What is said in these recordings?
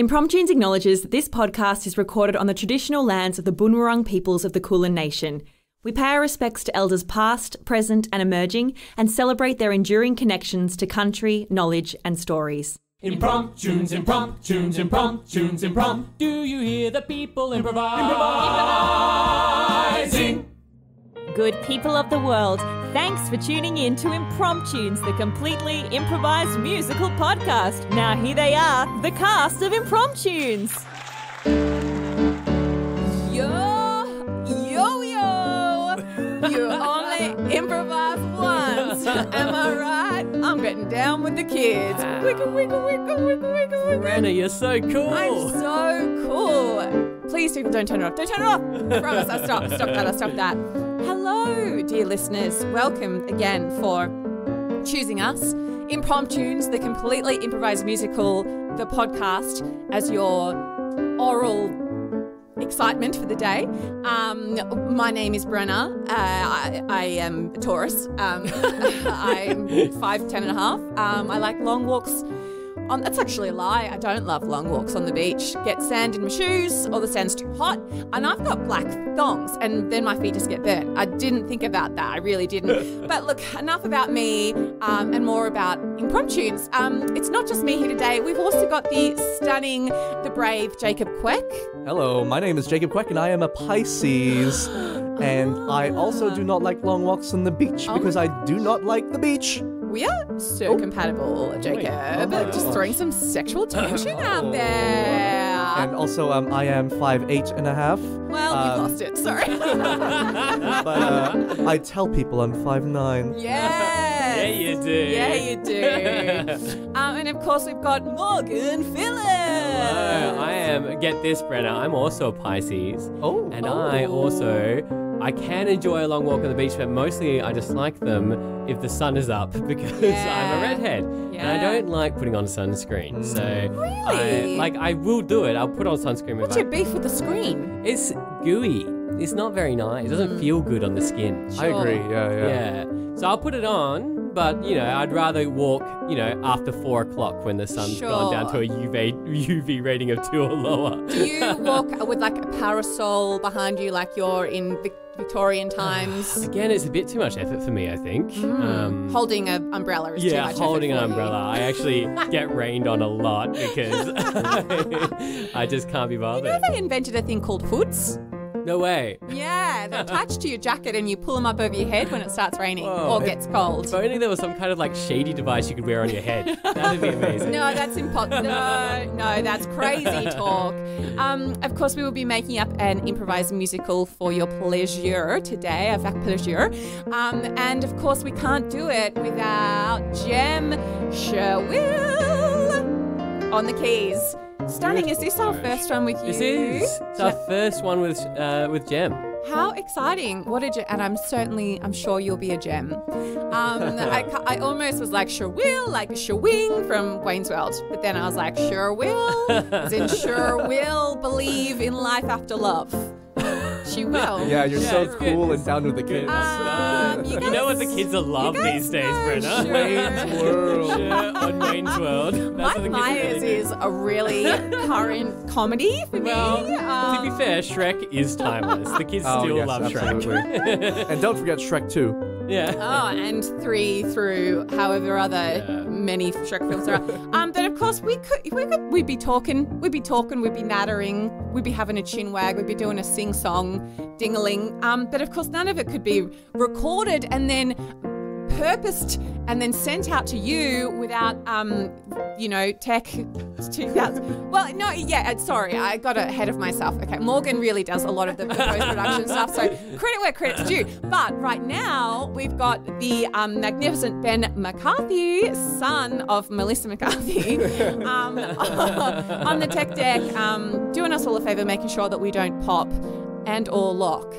Impromptunes acknowledges that this podcast is recorded on the traditional lands of the Boonwurrung peoples of the Kulin Nation. We pay our respects to elders past, present and emerging and celebrate their enduring connections to country, knowledge and stories. Impromptunes, impromptunes, impromptunes, impromptu. Do you hear the people improvising? Good people of the world, thanks for tuning in to Impromptunes, the completely improvised musical podcast. Now here they are, the cast of Impromptunes. Yo. You only improvise once. Am I right? I'm getting down with the kids. Wiggle, wiggle, wiggle, wiggle, wiggle, wiggle. Brenna, you're so cool. I'm so cool. Please, people, don't turn it off. Don't turn it off. I promise. I stop that. Hello, dear listeners. Welcome again for choosing us. Impromptunes, the completely improvised musical, the podcast, as your oral excitement for the day. My name is Brenna. I am a Taurus. I'm 5'10" and a half. I like long walks. That's actually a lie. I don't love long walks on the beach. Get sand in my shoes, or the sand's too hot. And I've got black thongs, and then my feet just get burnt. I didn't think about that. I really didn't. But look, enough about me and more about Impromptunes. It's not just me here today. We've also got the stunning, the brave Jacob Kuek. Hello, my name is Jacob Kuek, and I am a Pisces. And I also do not like long walks on the beach because I do not like the beach. We are so compatible, Jacob. Just throwing some sexual tension out there. And also, I am 5'8" and a half. Well, you lost it. Sorry. But I tell people I'm 5'9". Yes. Yeah, you do. And of course, we've got Morgan Phillips. Hello, I am, get this, Brenna, I'm also a Pisces. And I can enjoy a long walk on the beach, but mostly I just like them if the sun is up because I'm a redhead. And I don't like putting on sunscreen. So Really? I will do it. I'll put on sunscreen. What's your beef with the screen? It's gooey. It's not very nice. It doesn't feel good on the skin. I agree, yeah. So I'll put it on, but, I'd rather walk, after 4 o'clock when the sun's gone down to a UV rating of 2 or lower. Do you walk with like a parasol behind you like you're in Victorian times? Again, it's a bit too much effort for me, I think. Holding an umbrella is too much effort. Yeah, holding an umbrella. I actually get rained on a lot because I just can't be bothered. You know they invented a thing called hoods? No way. Yeah, they're attached to your jacket and you pull them up over your head when it starts raining or gets cold. If only there was some kind of shady device you could wear on your head. That'd be amazing. No, that's impossible. No, that's crazy talk. Of course, we will be making up an improvised musical for your pleasure today, avec plaisir. And of course, we can't do it without Sherwill on the keys. Stunning. Is this our first one with you? This is. It's our first one with Jem. How exciting. What a gem. And I'm sure you'll be a gem. I almost was like Sherwill, like a Sherwing from Wayne's World. But then I was like, Sherwill, as in Sherwill believe in life after love. She will. Yeah, you're so cool and down with the kids. You know what the kids are love these days, Brenna? Wayne's World. On Wayne's World. Mike Myers is a really current comedy for me. To be fair, Shrek is timeless. The kids still love absolutely. Shrek. And don't forget Shrek 2. Yeah. Oh, and 3 through however other many Shrek films there are. But of course we'd be talking, we'd be nattering, we'd be having a chin wag, we'd be doing a sing-song, ding-a-ling. But of course none of it could be recorded and then purposed and then sent out to you without, tech 2000. Well, no, yeah, sorry, I got ahead of myself. Okay, Morgan really does a lot of the post-production stuff, so credit where credit's due. But right now, we've got the magnificent Ben McCarthy, son of Melissa McCarthy, on the tech deck, doing us all a favour, making sure that we don't pop and or lock.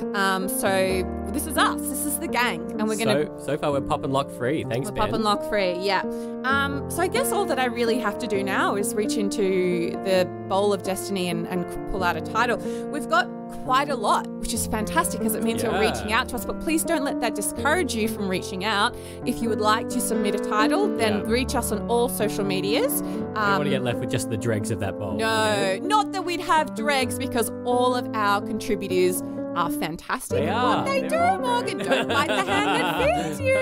So this is us. This is the gang, and we're gonna. So far, we're pop and lock free. Thanks, Ben. Pop and lock free. Yeah. So I guess all that I really have to do now is reach into the bowl of destiny and pull out a title. We've got quite a lot, which is fantastic because it means you're reaching out to us. But please don't let that discourage you from reaching out. If you would like to submit a title, then reach us on all social medias. We want to get left with just the dregs of that bowl. No, not that we'd have dregs, because all of our contributors are fantastic They at are. what they They're all do, Morgan. Don't bite the hand that feeds you.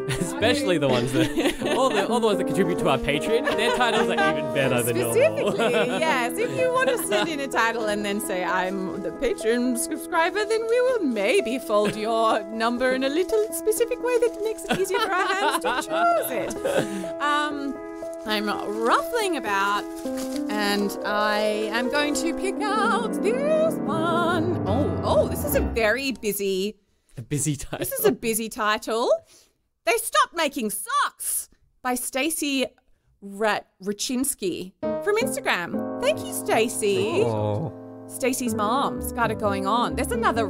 Especially the ones that all the ones that contribute to our Patreon. Their titles are even better than normal. Specifically, yes. If you want to send in a title and then say, I'm the Patreon subscriber, then we will maybe fold your number in a little specific way that makes it easier for our hands to choose it. I'm ruffling about, and I am going to pick out this one. Oh, this is a very busy... A busy title. This is a busy title. They Stopped Making Socks by Stacey Rachinsky from Instagram. Thank you, Stacey. Oh. Stacey's mom's got it going on. There's another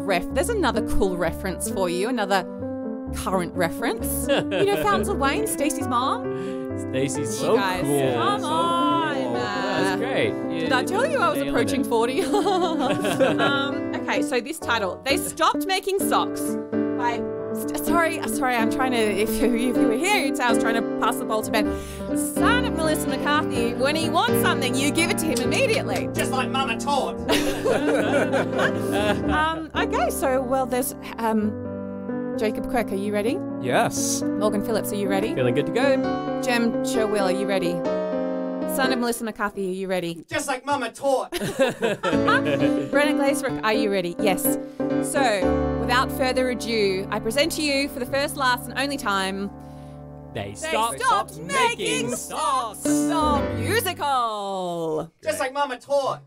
cool reference for you, another current reference. You know Fountains of Wayne, Stacey's mom? Stacey's So You guys, cool. come So on. cool. That's great. Did I tell you I was Nailing approaching it. 40? Okay, so this title, They Stopped Making Socks by... Sorry, I'm trying to... If you were here, you'd say I was trying to pass the ball to Ben. Son of Melissa McCarthy, when he wants something, you give it to him immediately. Just like Mama taught. Okay, so, well, there's... Jacob Kuek, are you ready? Yes. Morgan Phillips, are you ready? Feeling good to go. Jem Sherwill, are you ready? Son of Melissa McCarthy, are you ready? Just like Mama taught. Brenna Glazebrook, are you ready? Yes. So, without further ado, I present to you for the first, last, and only time, They They stopped, Stopped Making Socks, the musical. Just like Mama taught.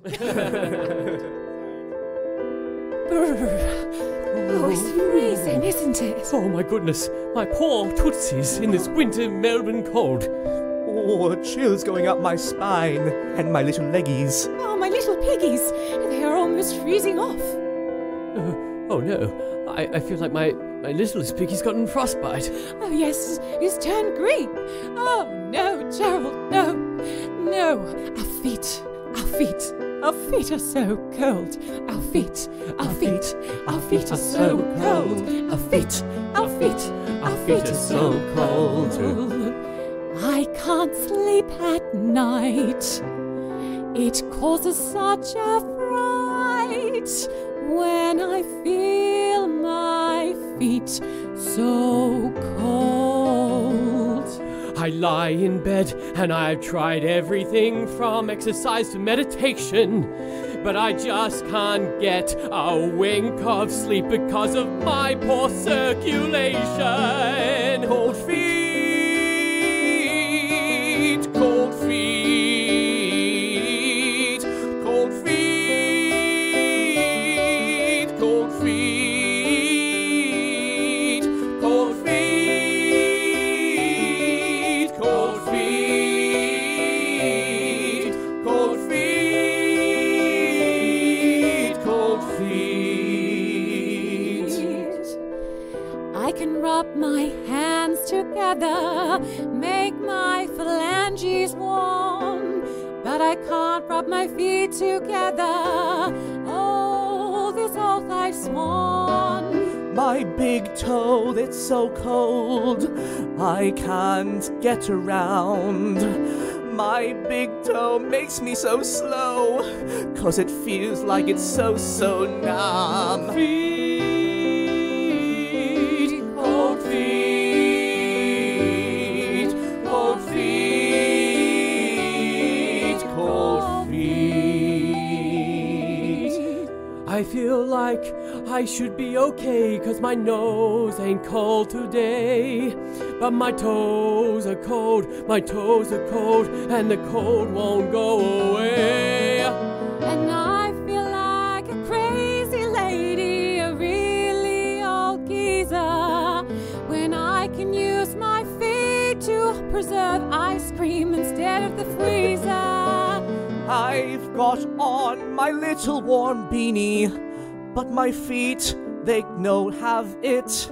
Oh, it's freezing, isn't it? Oh my goodness, my poor tootsies in this winter Melbourne cold. Oh, the chill's going up my spine and my little leggies. Oh, my little piggies, they are almost freezing off. Oh no, I feel like my littlest piggy's gotten frostbite. Oh, yes, he's turned green. Oh, no, Gerald, no, no. Our feet are so cold. Our feet are so cold. Our feet are so cold. I can't sleep at night. It causes such a fright when I feel my feet so cold. I lie in bed and I've tried everything from exercise to meditation, but I just can't get a wink of sleep because of my poor circulation. Cold feet, cold feet, cold feet, cold feet, cold feet, cold feet, cold feet, cold feet. I can rub my hands together, make my phalanges warm, but I can't rub my feet together. Oh, this oath I've sworn. My big toe, it's so cold, I can't get around. My big toe makes me so slow, 'cause it feels like it's so numb. Feet, cold feet, cold feet, cold feet. I feel like I should be okay, 'cause my nose ain't cold today. But my toes are cold, and the cold won't go away. And I feel like a crazy lady, a really old geezer, when I can use my feet to preserve ice cream instead of the freezer. I've got on my little warm beanie, but my feet, they don't have it.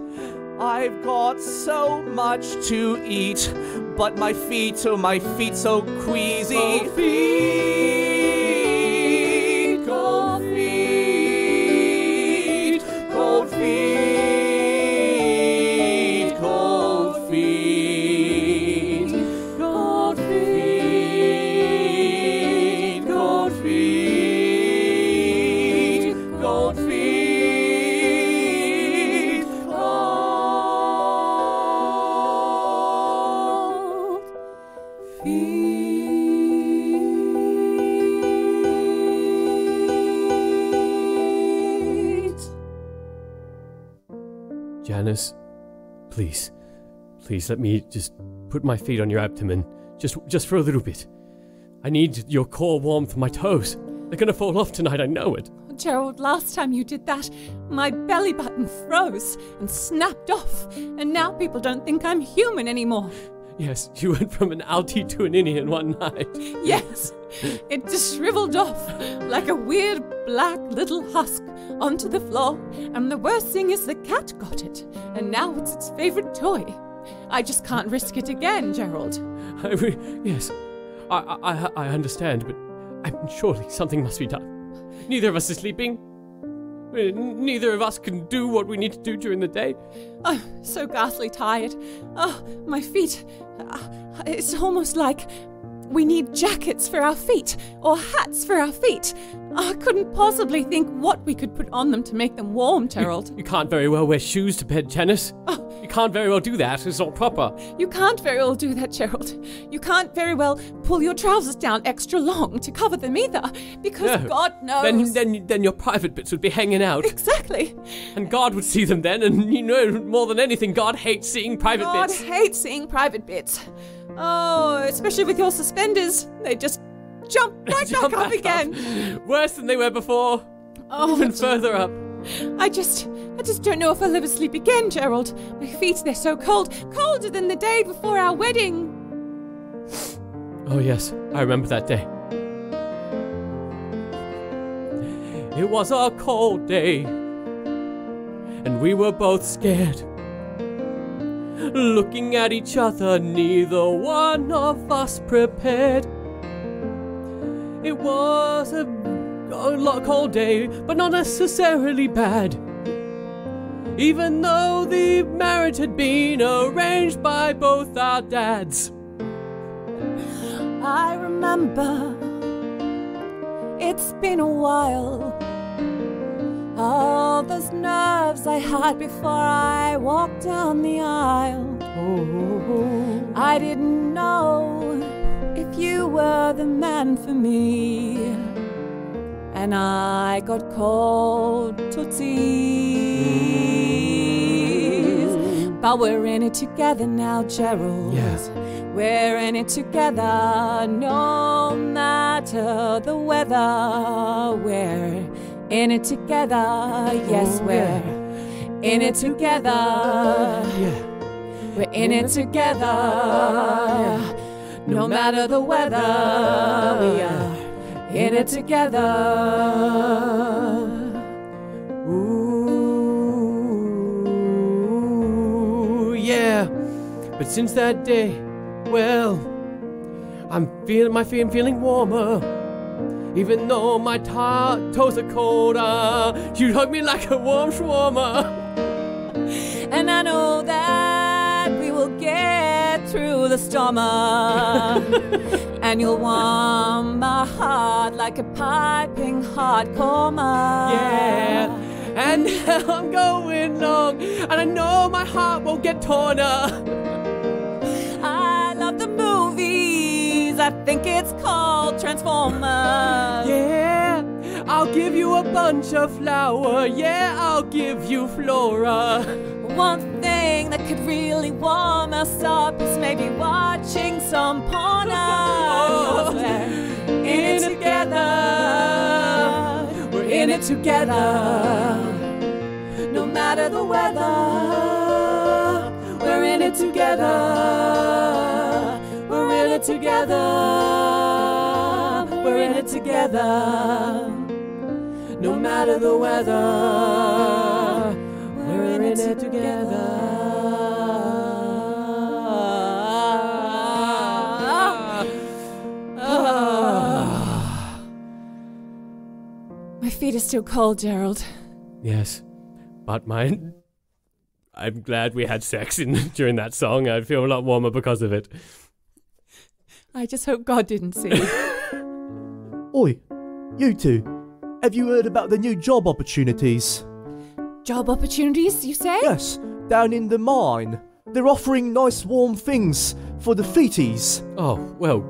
I've got so much to eat, but my feet so queasy. Cold feet, cold feet. Janice, please let me just put my feet on your abdomen, just for a little bit. I need your core warmth on my toes. They're gonna fall off tonight, I know it. Gerald, last time you did that, my belly button froze and snapped off, and now people don't think I'm human anymore. Yes, you went from an Altie to an innie in one night. Yes, it just shriveled off like a weird black little husk onto the floor, and the worst thing is the cat got it, and now it's its favorite toy. I just can't risk it again, Gerald. Yes, I understand, but surely something must be done. Neither of us is sleeping. Neither of us can do what we need to do during the day. Oh, so ghastly tired. Oh, my feet. It's almost like we need jackets for our feet or hats for our feet. I couldn't possibly think what we could put on them to make them warm, Gerald. You can't very well wear shoes to bed, Janice. Oh. You can't very well do that. It's not proper. You can't very well do that, Gerald. You can't very well pull your trousers down extra long to cover them either, because No. God knows. Then your private bits would be hanging out. Exactly. And God would see them then, and you know more than anything, God hates seeing private bits. God hates seeing private bits. Oh, especially with your suspenders. They just jump right Jump back up back again. Worse than they were before. Oh, Even further up. I just don't know if I'll ever sleep again, Gerald. My feet, they're so cold. Colder than the day before our wedding. Oh yes, I remember that day. It was a cold day, and we were both scared. Looking at each other, neither one of us prepared. It was a cold day, but not necessarily bad. Even though the marriage had been arranged by both our dads. I remember, it's been a while. All those nerves I had before I walked down the aisle. Oh. I didn't know if you were the man for me, and I got cold tootsies. But we're in it together now, Gerald. Yes. We're in it together, no matter the weather. We're in it together, yes, we're in it together. Yeah. We're in it together, no matter the weather. We are in it together. Ooh, yeah. But since that day, well, I'm feeling warmer. Even though my toes are colder, you hug me like a warm shawarma. And I know that we will get through the storm. And you'll warm my heart like a piping hot coma. Yeah. And now I'm going long, and I know my heart won't get torn up. I love the movies, I think it's called Transformers. Yeah, I'll give you a bunch of flower. Yeah, I'll give you flora. One thing that could really warm us up is maybe watching some porn. Oh, We're in it together. We're in it together. No matter the weather. We're in it together. We're in it together. We're in it together. No matter the weather. We're in it together. My feet are still cold, Gerald. Yes, but mine. I'm glad we had sex during that song. I feel a lot warmer because of it. I just hope God didn't see. Oi, you two. Have you heard about the new job opportunities? Job opportunities, you say? Yes, down in the mine. They're offering nice warm things for the feeties. Oh, well,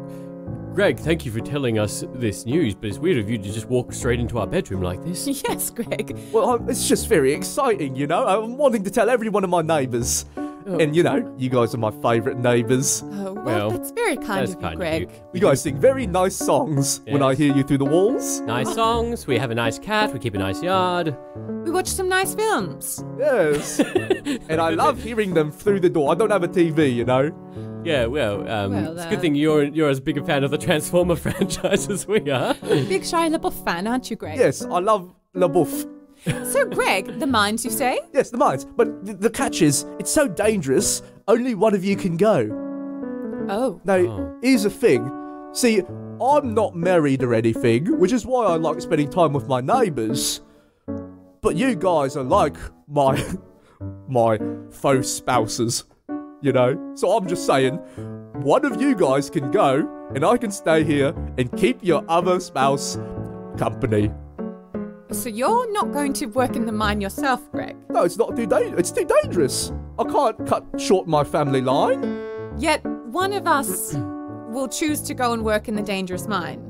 Greg, thank you for telling us this news, but it's weird of you to just walk straight into our bedroom like this. Yes, Greg. Well, it's just very exciting, you know? I'm wanting to tell every one of my neighbours. Oh. And, you know, you guys are my favourite neighbours. Oh, Well, well, that's very kind That's of you, kind Greg. of you. You guys sing very nice songs when I Yes. hear you through the walls. Nice songs, we have a nice cat, we keep a nice yard. We watched some nice films. Yes. And I love hearing them through the door. I don't have a TV, you know? Yeah, well, it's a good thing you're as big a fan of the Transformer franchise as we are. Big Shia LaBeouf fan, aren't you, Greg? Yes, I love LaBeouf. So, Greg, the mines, you say? Yes, the mines. But the catch is, it's so dangerous, only one of you can go. Oh. Now, here's the thing. See, I'm not married or anything, which is why I like spending time with my neighbours. But you guys are like my faux spouses, you know? So I'm just saying, one of you guys can go, and I can stay here and keep your other spouse company. So you're not going to work in the mine yourself, Greg? No, it's not too it's too dangerous. I can't cut short my family line. Yet one of us will choose to go and work in the dangerous mine.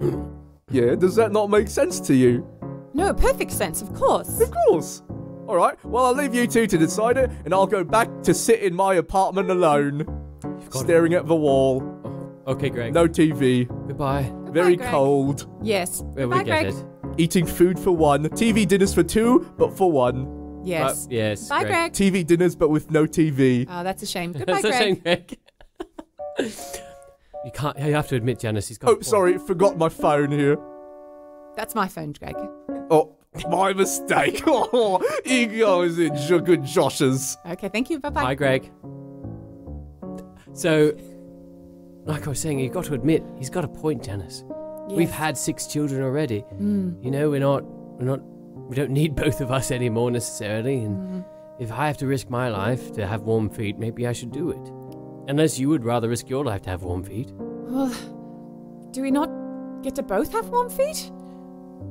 Yeah, does that not make sense to you? No, perfect sense, of course. Of course. All right, well, I'll leave you two to decide it, and I'll go back to sit in my apartment alone, staring at the wall. Okay, Greg. No TV. Goodbye. Very Greg. cold. Yes. Well, Goodbye, we get Greg. it. Eating food for one. TV dinners for two, but for one. Yes. Yes. Bye, Greg. TV dinners, but with no TV. Oh, that's a shame. Goodbye, That's a Greg. shame, Greg. You can't. You have to admit, Janice, he's got. a Oh, point. sorry, forgot my phone here. That's my phone, Greg. Oh, my mistake. Oh, you guys are good Joshes. Okay, thank you. Bye-bye. Bye, Greg. So, like I was saying, you've got to admit, he's got a point, Janice. Yes. We've had 6 children already. You know, we don't need both of us anymore necessarily. And if I have to risk my life to have warm feet, maybe I should do it. Unless you would rather risk your life to have warm feet. Well, do we not get to both have warm feet?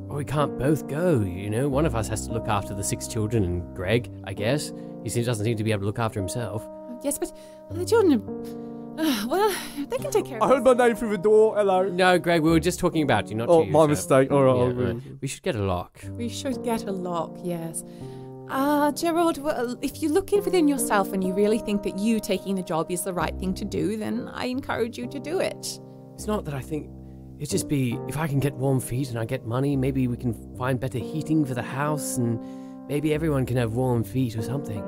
Or we can't both go, you know? One of us has to look after the 6 children and Greg, I guess. Doesn't seem to be able to look after himself. Yes, but the children, well, they can take care I of heard my name through the door. Hello. No, Greg, we were just talking about you, not Oh, you. my so- mistake. All right. Yeah, right. We should get a lock. We should get a lock, yes. Gerald, well, if you look in within yourself and you really think that you taking the job is the right thing to do, then I encourage you to do it. It's not that I think... It'd just be, if I can get warm feet and I get money, maybe we can find better heating for the house and maybe everyone can have warm feet or something.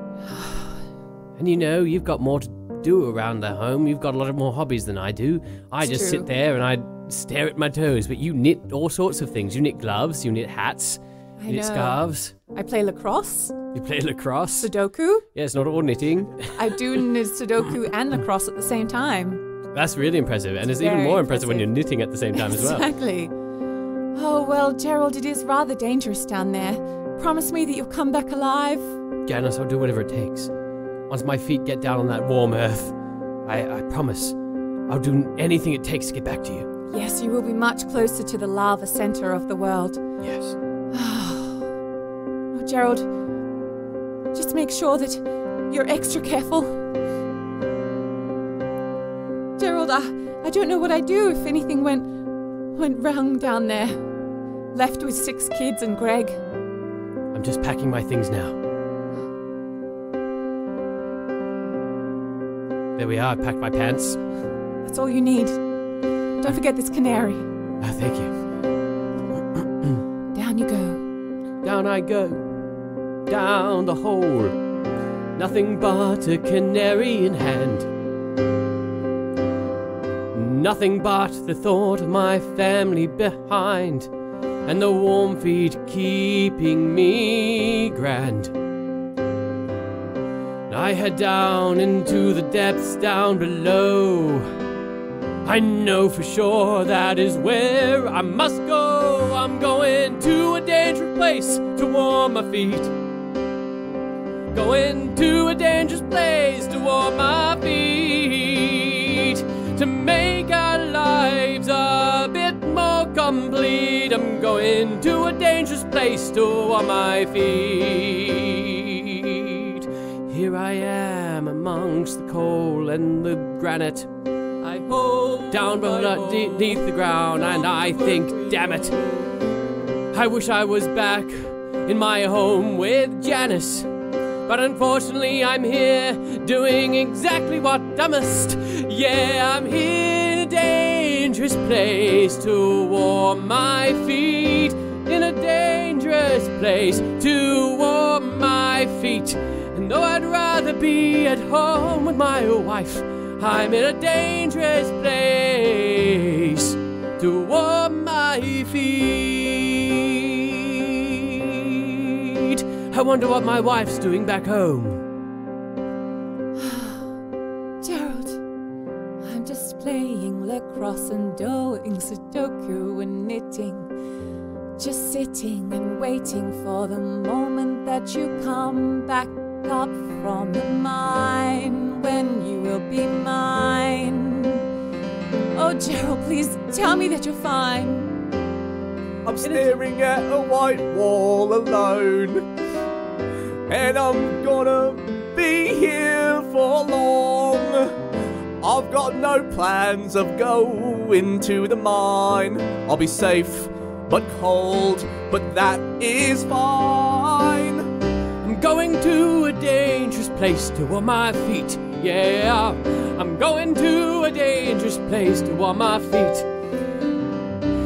And you know, you've got more to do around the home. You've got a lot more hobbies than I do. I It's just true. sit there and I stare at my toes, but you knit all sorts of things. You knit gloves, you knit hats, I you knit know. scarves, I play lacrosse, you play lacrosse. Sudoku. Yeah, it's not all knitting. I do Sudoku and lacrosse at the same time. That's really impressive, and it's Very even more impressive when you're impressive. knitting at the same time as well. Exactly. Oh, well, Gerald, it is rather dangerous down there. Promise me that you'll come back alive. Janice, I'll do whatever it takes. Once my feet get down on that warm earth, I promise I'll do anything it takes to get back to you. Yes, you will be much closer to the lava center of the world. Yes. Oh, Gerald, just make sure that you're extra careful. Gerald, I don't know what I'd do if anything went wrong down there. Left with 6 kids and Greg. I'm just packing my things now. There we are, I packed my pants. That's all you need. Don't forget this canary. Thank you. Down you go. Down I go, down the hole. Nothing but a canary in hand. Nothing but the thought of my family behind, and the warm feet keeping me grand. I head down into the depths down below. I know for sure that is where I must go. I'm going to a dangerous place to warm my feet. Going to a dangerous place to warm my feet. To make our lives a bit more complete, I'm going to a dangerous place to warm my feet. Here I am amongst the coal and the granite. I down beneath the ground, and I think, damn it, I wish I was back in my home with Janice. But unfortunately, I'm here doing exactly what I must. Yeah, I'm here in a dangerous place to warm my feet. In a dangerous place to warm my feet. And though I'd rather be at home with my wife, I'm in a dangerous place to warm my feet. I wonder what my wife's doing back home. Gerald, I'm just playing lacrosse and doing Sudoku and knitting. Just sitting and waiting for the moment that you come back up from the mine, when you will be mine. Oh, Gerald, please tell me that you're fine. I'm staring at a white wall alone, and I'm gonna be here for long. I've got no plans of going to the mine. I'll be safe but cold, but that is fine. I'm going to a dangerous place to warm my feet. Yeah, I'm going to a dangerous place to warm my feet.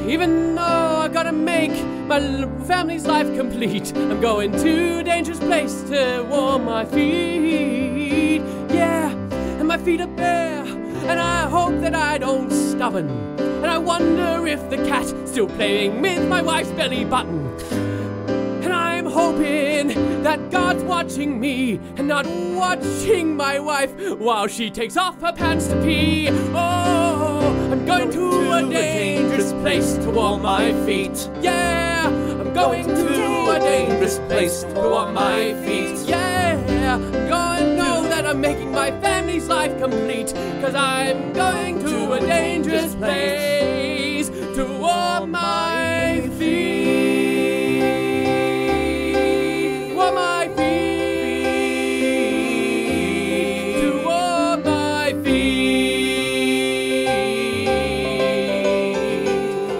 Even though I gotta make my family's life complete, I'm going to a dangerous place to warm my feet. Yeah, and my feet are bare, and I hope that I don't stubborn. And I wonder if the cat's still playing with my wife's belly button. And I'm hoping that God's watching me and not watching my wife while she takes off her pants to pee. Oh, I'm going to a dangerous place to warm my feet. Yeah, I'm going to a dangerous place to warm my feet. Yeah, I'm going to know that I'm making my family's life complete, 'cause I'm going to a dangerous place to warm my feet. Warm my feet. To warm my feet.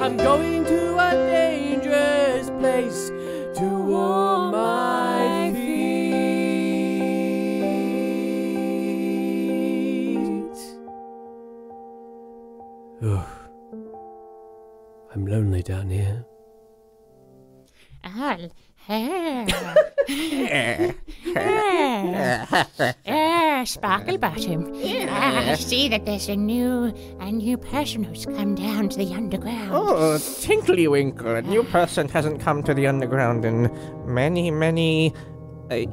I'm going to a dangerous place to warm my feet. Ugh. I'm lonely down here. Sparkle Bottom. I see that there's a new person who's come down to the underground. Oh, Tinkly Winkle. A new person hasn't come to the underground in many, many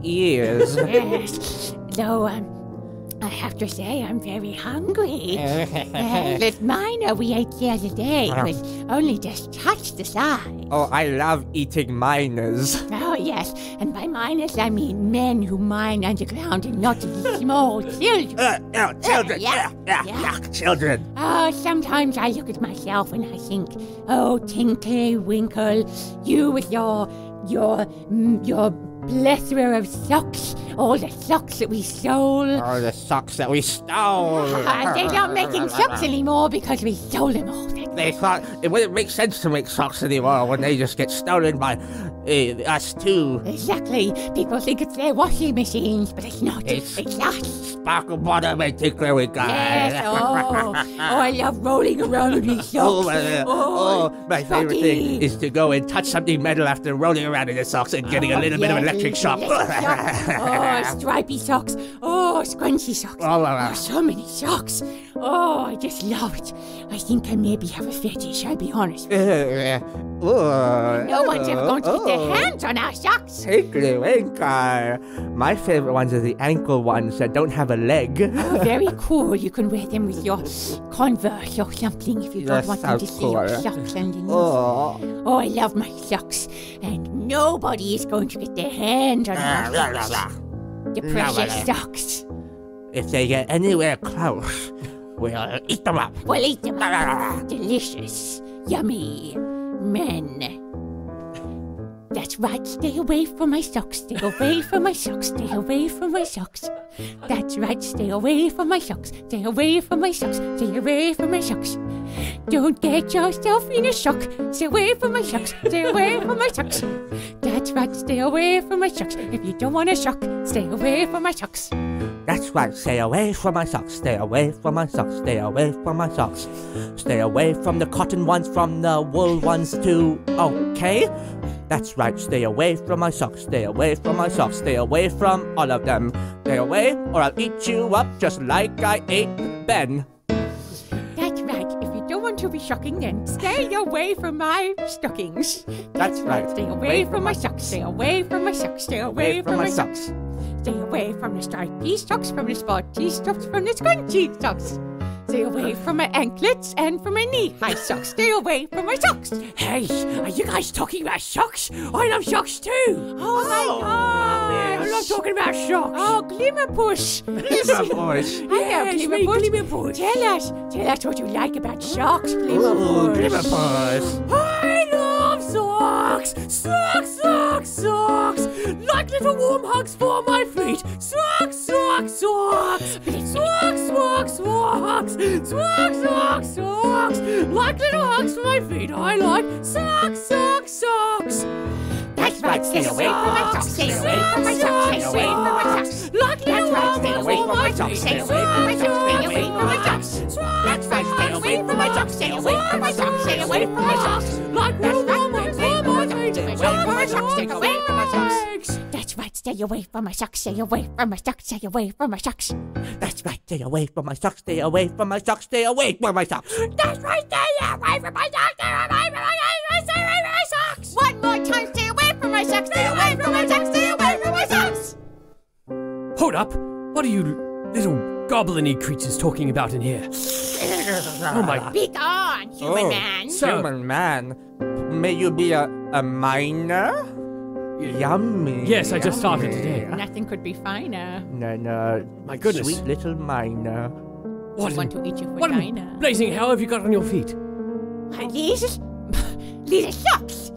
years. Yes, though I have to say I'm very hungry. That miner we ate the other day was only just touched the size. Oh, I love eating miners. Oh, yes, and by miners I mean men who mine underground and not small children. Children. Yeah. Children. Oh, sometimes I look at myself and I think, oh, Tinkly Winkle, you with your plethora of socks, all the socks that we stole. Oh, the socks that we stole. They're not making socks anymore because we stole them all. They thought it wouldn't make sense to make socks anymore when they just get stolen by us too. Exactly. People think it's their washing machines, but it's not. It's us. Sparkle Bottom and Tinkly Winkle. Yes, oh, I love rolling around in these socks. My favorite thing is to go and touch something metal after rolling around in the socks and getting a little bit of electric shock. Oh, stripy socks. Oh, scrunchy socks. Oh, so many socks. Oh, I just love it. I think I maybe have a fetish, I'll be honest. No one's ever going to get their hands on our socks. Tinkly Winkle. My favorite ones are the ankle ones that don't have a leg. Oh, very cool. You can wear them with your Converse or something if you don't want them to see your socks underneath. Oh, I love my socks. And nobody is going to get their hands on our socks. The precious socks. If they get anywhere close, we'll eat them up. We'll eat them up. Delicious. Yummy. Men. That's That's right, stay away from my socks, stay away from my socks, stay away from my socks. That's right, stay away from my socks, stay away from my socks, stay away from my socks. Don't get yourself in a shock, stay away from my socks, stay away from my socks. That's right, stay away from my socks. If you don't want a shock, stay away from my socks. That's right, stay away from my socks, stay away from my socks, stay away from my socks. Stay away from the cotton ones, from the wool ones too, okay? That's right, stay away from my socks, stay away from my socks, stay away from all of them. Stay away, or I'll eat you up just like I ate Ben. That's right, if you don't want to be shocking, then stay away from my stockings. That's right, stay away from my socks, stay away from my socks, stay away from my socks. Stay away from the stripy socks, from the spotty socks, from the scrunchy socks. Stay away from my anklets and from my knee-high socks. Stay away from my socks. Hey, are you guys talking about socks? I love socks too. Oh my gosh. I love talking about socks. Oh, Glimmerpush. Glimmerpush. Hello, Glimmerpush. Tell us what you like about socks, Glimmerpush. Glimmerpush. I love socks. Socks. Like little warm hugs for my feet. Socks. Like little hugs for my feet. I like socks. That's right, stay away from my socks, stay away from my socks, stay away from my socks. Like little That's right, hugs stay away from my socks, stay away from my socks, stay away from my socks. That's right, stay away from my socks, stay away from my socks, stay away from my socks. Like little warm hugs for my feet. Stay away from my socks, stay away from my socks. That's right, stay away from my socks, stay away from my socks, stay away from my socks. That's right, stay away from my socks, stay away from my socks, stay away from my socks. That's right, stay away from my socks, stay away from my socks. One more time, stay away from my socks, stay away from my socks, stay away from my socks. Hold up! What are you little goblin-y creatures talking about in here? Oh my... Be gone, human man. Human man. May you be a miner? Yummy. Yes, I just started today. Nothing could be finer. No. My goodness. Sweet little miner. What I want to eat your What vagina. blazing hell have you got on your feet? These are socks.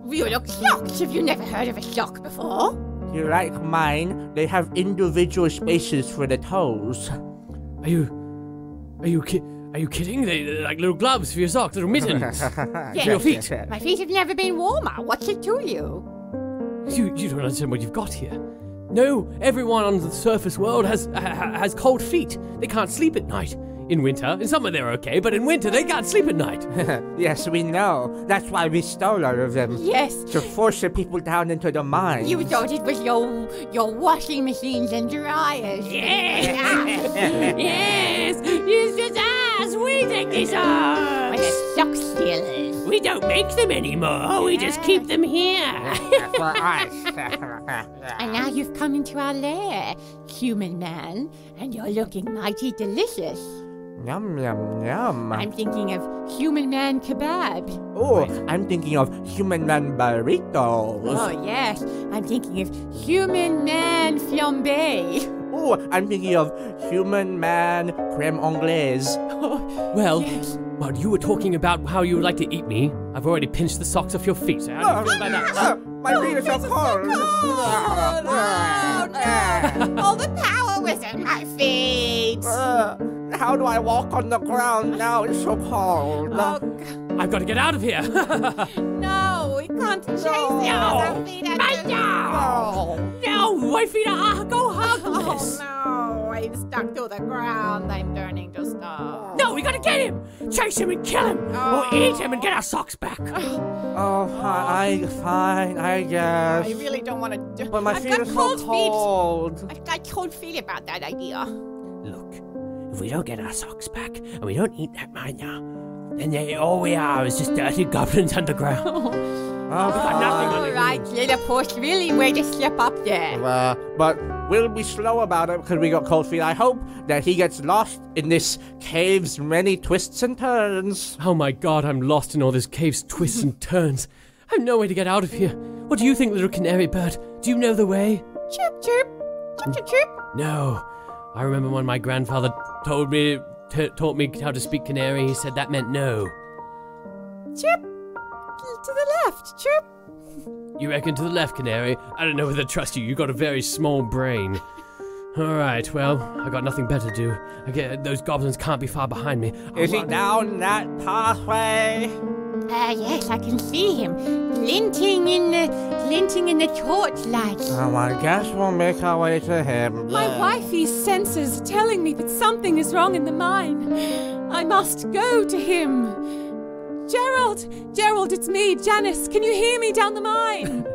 You look socks. Have you never heard of a sock before? You like mine? They have individual spaces for the toes. Are you kidding? They're like little gloves for your socks, little mittens for your feet. My feet have never been warmer. What's it to you? You don't understand what you've got here. No, everyone on the surface world has cold feet. They can't sleep at night. In winter, in summer they're okay, but in winter they can't sleep at night. Yes, we know. That's why we stole all of them. Yes. To force the people down into the mine. You thought it was your washing machines and dryers. Yes, it's just us. We take these off. But the sock stealers. We don't make them anymore. We just keep them here. For us. And now you've come into our lair, human man, and you're looking mighty delicious. Yum, yum, yum. I'm thinking of human man kebab. Oh, I'm thinking of human man burritos. Oh, yes. I'm thinking of human man flambe. Oh, I'm thinking of human man creme anglaise. Well, while you were talking about how you would like to eat me, I've already pinched the socks off your feet. So how do you feel about that? My feet are so cold. All the power was in my feet. How do I walk on the ground now? It's so cold. I've got to get out of here. No, we can't chase you. Our feet are just... No, my feet are heartless. Oh, no, I'm stuck to the ground. I'm turning to stone. No, we gotta get him. Chase him and kill him. Or eat him and get our socks back. Oh, fine, I guess. I really don't want to do... But my I've feet got are so cold cold. feet. I've got cold feet about that idea. Look, if we don't get our socks back and we don't eat that miner, then all we are is just dirty goblins underground. We've got nothing All right, little push, really way to slip up there. But we'll be slow about it because we got cold feet. I hope that he gets lost in this cave's many twists and turns. Oh my god, I'm lost in all this cave's twists and turns. I have no way to get out of here. What do you think, little canary bird? Do you know the way? Chirp, chirp. Chirp, chirp, chirp. No. I remember when my grandfather taught me how to speak canary, he said that meant no. Chirp. To the left. Chirp. You reckon to the left, Canary? I don't know whether to trust you. You got a very small brain. All right, well, I got nothing better to do. Those goblins can't be far behind me. Is he down that pathway? Yes, I can see him, glinting in the torchlight. Oh, I guess we'll make our way to him. My wifey's senses telling me that something is wrong in the mine. I must go to him. Gerald, it's me, Janice. Can you hear me down the mine?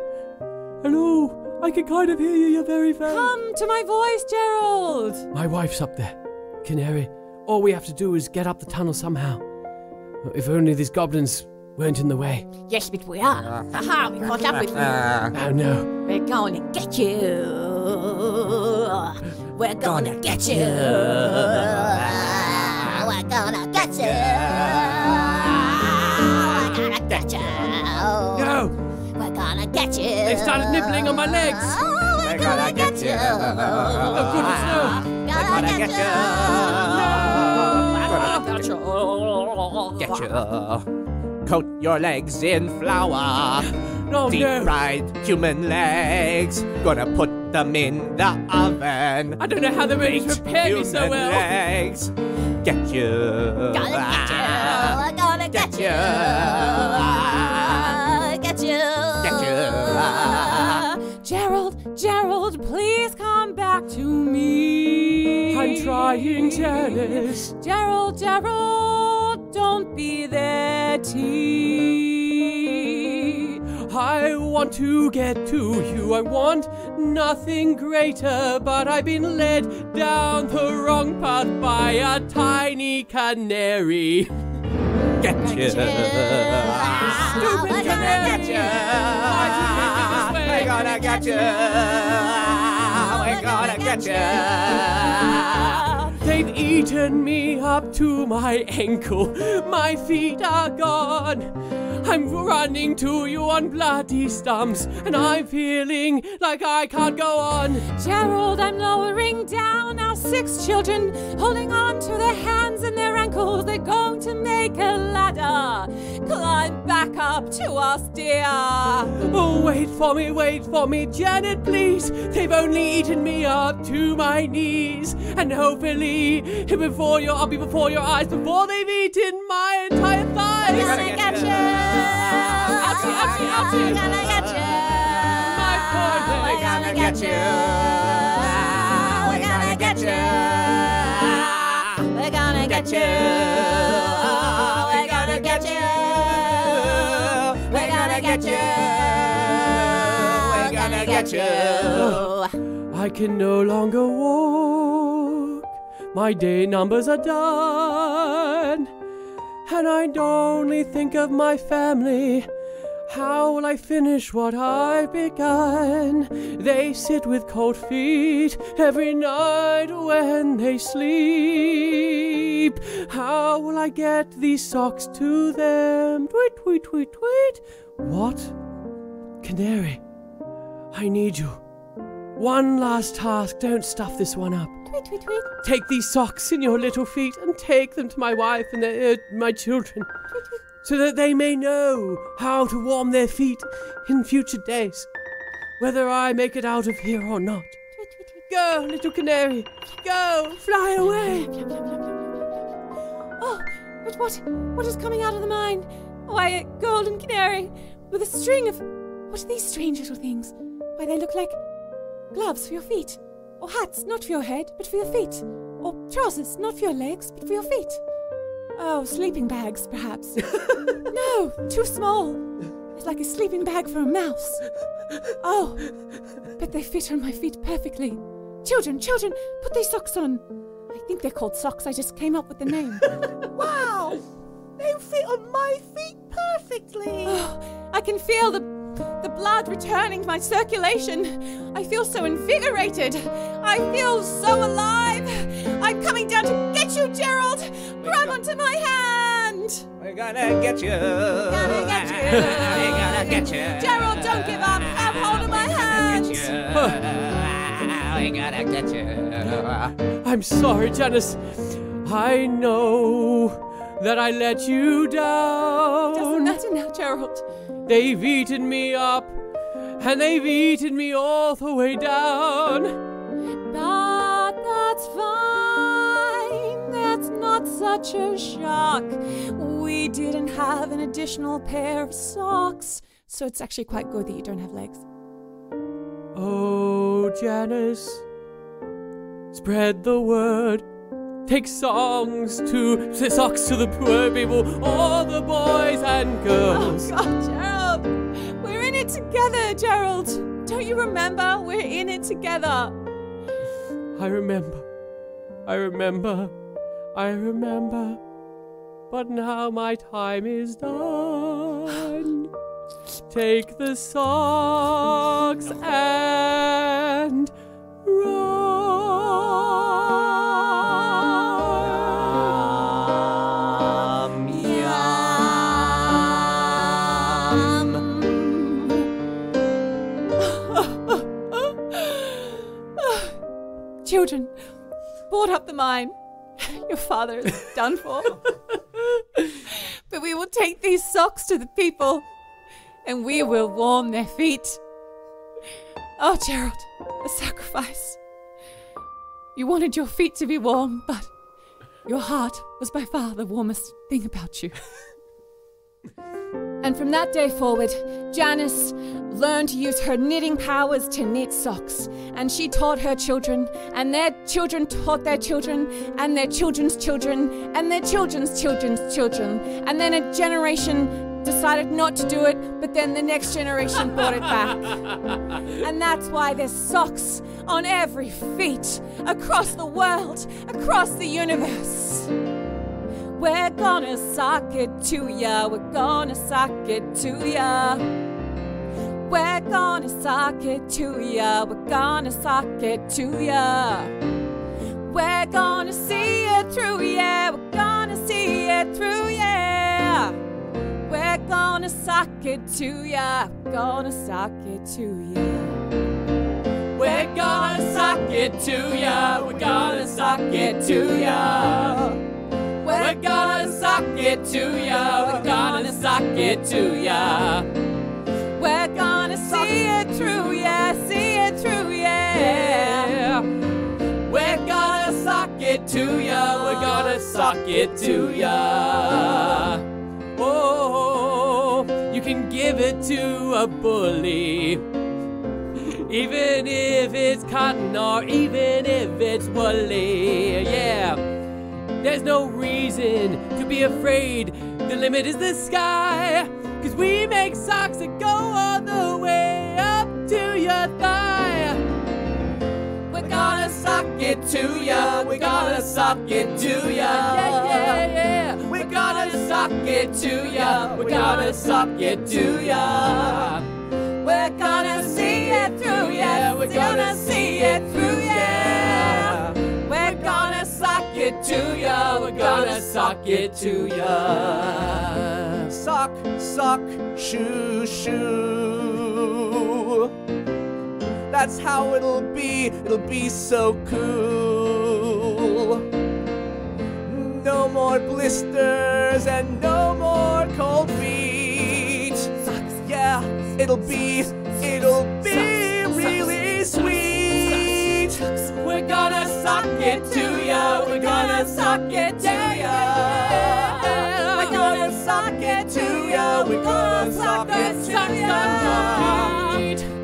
Hello, I can kind of hear you. You're very faint. Come to my voice, Gerald. My wife's up there, Canary. All we have to do is get up the tunnel somehow. If only these goblins weren't in the way. Yes, but we are. Aha, we caught up with you. Oh no. We're gonna get you. We're gonna get you. We're gonna get you. We're gonna get you. No! We're gonna get you. They started nibbling on my legs. We're gonna get you. Oh goodness, no! Gonna get you. Get you. Coat your legs in flour. No, Deep fried human legs. Gonna put them in the oven. I don't know how they managed to prepare me so well. Legs. Get you. Gonna get you. We're gonna get you. Get you. Get you. Gerald, please come back to me. I'm trying, Janice. Gerald, don't be there, tea. I want to get to you. I want nothing greater, but I've been led down the wrong path by a tiny canary. Get you. Stupid canary! Why'd you make me this way? We're gonna get you. We're gonna get you. They've eaten me up to my ankle. My feet are gone. I'm running to you on bloody stumps, and I'm feeling like I can't go on. Gerald, I'm lowering down our 6 children, holding on to their hands and their ankles. They're going to make a ladder. Climb back up to us, dear. Oh, wait for me, Janet, please. They've only eaten me up to my knees, and hopefully I'll be before your eyes before they've eaten my entire thighs. We're gonna get you. Ouchie, ouchie, ouchie. We're gonna get you. My poor leg. We're gonna get you. We're gonna get you. We're gonna get you. We're gonna get you. We're gonna get you. We're gonna get you. I can no longer walk. My day numbers are done. And I only think of my family. How will I finish what I've begun? They sit with cold feet every night when they sleep. How will I get these socks to them? Tweet, tweet, tweet, tweet. What? Canary, I need you. One last task. Don't stuff this one up. Tweet, tweet, tweet. Take these socks in your little feet and take them to my wife and my children, so that they may know how to warm their feet in future days, whether I make it out of here or not. Go, little canary, go, fly away. Oh, but what is coming out of the mine? Why, a golden canary with a string of... What are these strange little things? Why, they look like gloves for your feet. Or hats, not for your head, but for your feet. Or trousers, not for your legs, but for your feet. Oh, sleeping bags, perhaps. No, too small. It's like a sleeping bag for a mouse. Oh, but they fit on my feet perfectly. Children, put these socks on. I think they're called socks. I just came up with the name. Wow! They fit on my feet perfectly. Oh, I can feel the blood returning to my circulation. I feel so invigorated. I feel so alive. I'm coming down to get you, Gerald. Grab onto my hand. We're gonna get you. Gonna get you. We're gonna get you. Gerald, don't give up. Grab hold of my hand. We're gonna get you. I'm sorry, Janice. I know that I let you down. Doesn't matter now, Gerald. They've eaten me up, and they've eaten me all the way down. But that's fine. That's not such a shock. We didn't have an additional pair of socks, so it's actually quite good that you don't have legs. Oh, Janice, spread the word. Take socks to the poor people, all the boys and girls. Oh, God, Gerald. We're in it together, Gerald. Don't you remember? We're in it together. I remember. But now my time is done. Take the socks and run. Children, board up the mine. Your father is done for. But we will take these socks to the people, and we will warm their feet. Oh, Gerald, a sacrifice. You wanted your feet to be warm, but your heart was by far the warmest thing about you. And from that day forward, Janice learned to use her knitting powers to knit socks. And she taught her children, and their children taught their children, and their children's children, and their children's children's children. And then a generation decided not to do it, but then the next generation brought it back. And that's why there's socks on every feet, across the world, across the universe. We're gonna sock it to ya, we're gonna sock it to ya. We're gonna sock it to ya, we're gonna sock it to ya. We're gonna see it through, yeah, we're gonna see it through, yeah. We're gonna sock it to ya, gonna sock it to ya. We're gonna sock it to ya, we're gonna sock it to ya. We're gonna sock it to ya, we're gonna sock it to ya. We're gonna see it through, yeah, see it through, yeah. We're gonna sock it to ya, we're gonna sock it to ya. Oh, you can give it to a bully, even if it's cotton or even if it's woolly, yeah. There's no reason to be afraid, the limit is the sky. 'Cause we make socks that go all the way up to your thigh. We're gonna sock it to ya, we're gonna sock it to ya. Yeah, yeah, yeah. We're gonna sock it to ya, we're gonna sock it to ya. We're gonna see it through, yeah, we're gonna see it through, yeah. We're gonna sock it to ya, we're gonna sock it to ya. Sock, sock, shoe, shoe. That's how it'll be so cool. No more blisters and no more cold feet. Socks, yeah, it'll be really sweet. We're gonna sock it to ya, we're gonna sock it to ya. We're gonna sock it to ya, we're gonna sock it to ya.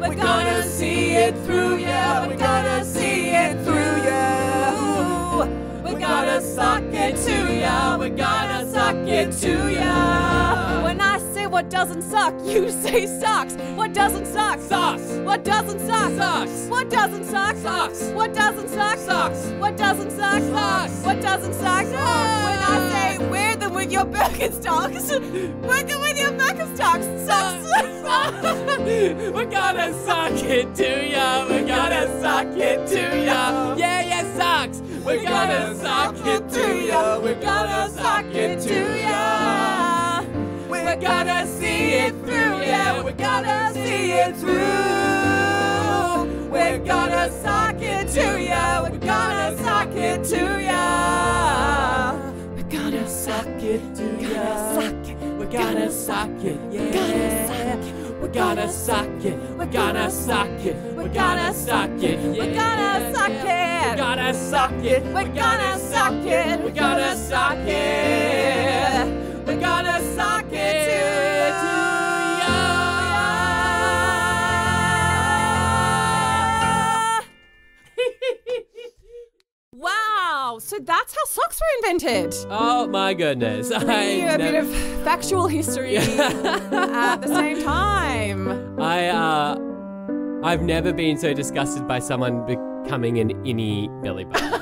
We're gonna see it through ya, we're gonna see it through ya. We're gonna sock it to ya, we're gonna sock it to ya. When I say what doesn't suck, you say socks. What doesn't suck? Socks. What doesn't suck? Socks. What doesn't suck? Socks. What doesn't suck? Socks. What doesn't suck? Socks. What doesn't suck? When I say wear them with your Birkenstocks, wear them with your Birkenstocks. Socks. We're gonna sock it to ya, we're gonna sock it to ya. Yeah, yeah, socks. We're gonna sock it to ya, we're gonna sock it to ya. We're gonna see it through, yeah, we're gonna see it through. We're gonna sock it to ya, we're gonna sock it to ya. We're gonna sock it to ya. We're gonna sock it, yeah. We're gonna suck it. We're gonna suck it. We're gonna suck it. We're gonna suck it. We're gonna suck it. We're gonna suck it. We're gonna suck it. We're gonna suck it to Wow, so that's how socks were invented. Oh my goodness. A bit of factual history at the same time. I've never been so disgusted by someone becoming an innie belly button.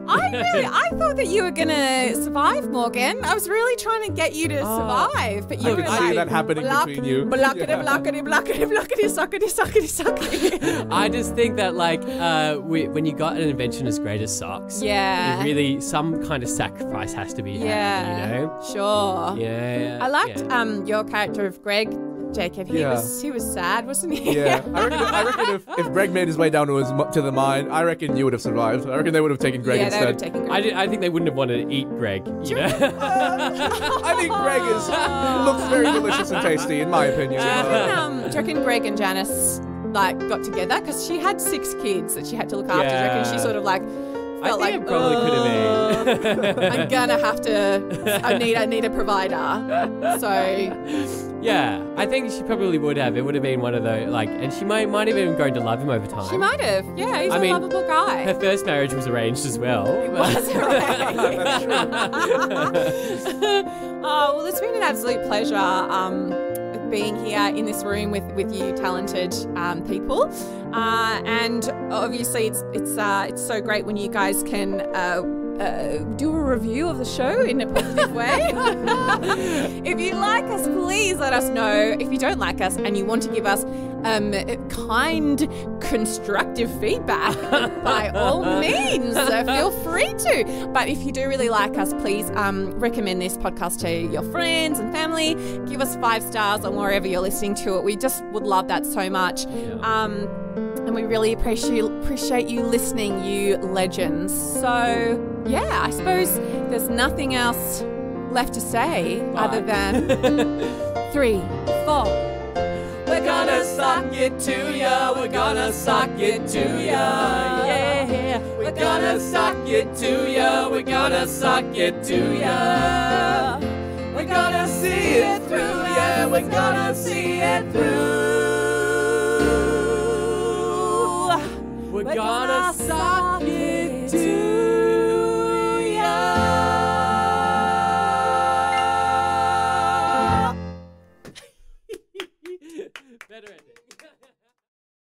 I thought that you were gonna survive, Morgan. I was really trying to get you to survive, but you I were could like, see that happening between you. Blockety, suckety. I just think that when you got an invention as great as socks, Yeah. you really some kind of sacrifice has to be had, you know? Sure. Yeah. I liked your character of Greg, Jacob. He was sad, wasn't he? Yeah, I reckon if Greg made his way down to the mine, I reckon you would have survived. I reckon they would have taken Greg They instead. would have taken Greg. I think they wouldn't have wanted to eat Greg, you know? I think Greg looks very delicious and tasty, in my opinion. Do you reckon Greg and Janice got together? Because she had 6 kids that she had to look after. Do you reckon she sort of felt I think it probably could have been. I'm gonna have to. I need a provider. So Yeah, I think she probably would have. It would have been one of those, and she might have even grown to love him over time. she might have. Yeah, he's a lovable guy. Her first marriage was arranged as well. Was arranged. Oh well, it's been an absolute pleasure being here in this room with you talented people, and obviously it's so great when you guys can do a review of the show in a positive way. If you like us, please let us know. If you don't like us and you want to give us kind, constructive feedback, by all means, feel free to. But if you do really like us, please recommend this podcast to your friends and family. Give us 5 stars on wherever you're listening to it. We just would love that so much. And we really appreciate you listening, you legends. So, yeah, I suppose there's nothing else left to say other than 3, 4. We're gonna suck it to ya. We're gonna suck it to ya. Yeah. We're gonna suck it to ya. We're gonna suck it to ya. We're gonna see it through. Yeah, we're gonna see it through. We're gonna suck it to ya. Better ending.